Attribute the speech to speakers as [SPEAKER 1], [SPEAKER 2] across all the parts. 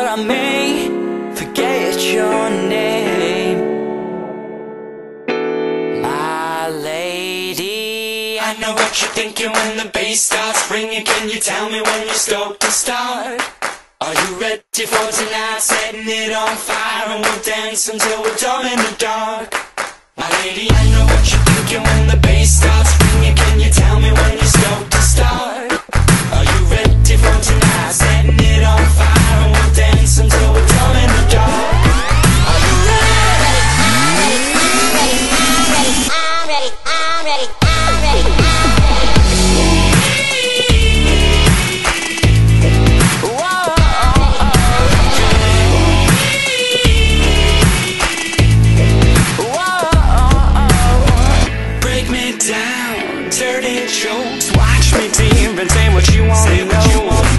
[SPEAKER 1] I may forget your name, my lady.
[SPEAKER 2] I know what you're thinking when the bass starts ringing. Can you tell me when you're stoked to start? Are you ready for tonight? Setting it on fire and we'll dance until we're dumb in the dark. My lady, I know what you're thinking when the bass starts ringing. Can you tell me when you're stoked to start? Are you ready for tonight? Setting it on fire and we'll dance until we're dumb in the dark. Are you ready?
[SPEAKER 3] I'm ready, I'm ready, I'm ready, I'm ready.
[SPEAKER 2] Dirty jokes, watch me deep and say what you want to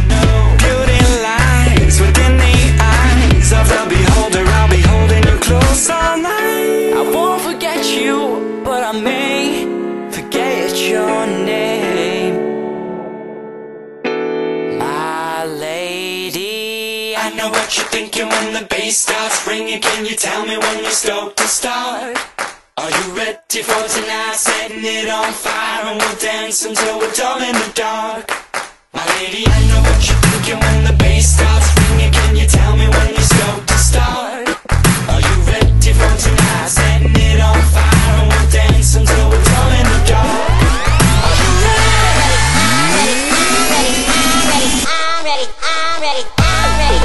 [SPEAKER 2] know. Beauty lies within the eyes of the beholder. I'll be holding you close all night.
[SPEAKER 1] I won't forget you, but I may forget your name, my lady.
[SPEAKER 2] I know what you're thinking when the bass starts ringing. Can you tell me when you're stoked to start? Are you ready for tonight? Setting it on fire and we'll dance until we're dumb in the dark. My lady, I know what you're thinking when the bass starts ringing. Can you tell me when you're stoked to start? Are you ready for tonight? Setting it on fire and we'll dance until we're dumb in the dark. Are you ready?
[SPEAKER 3] I'm ready, I'm ready, I'm ready.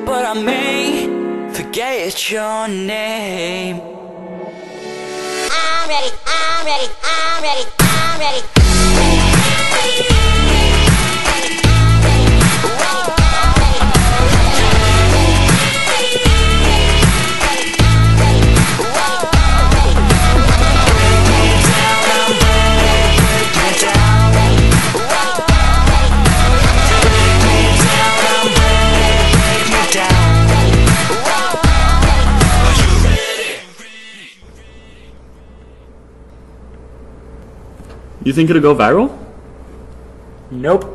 [SPEAKER 1] But I may forget your name.
[SPEAKER 3] I'm ready, I'm ready, I'm ready, I'm ready, I'm ready.
[SPEAKER 4] You think it'll go viral?
[SPEAKER 5] Nope.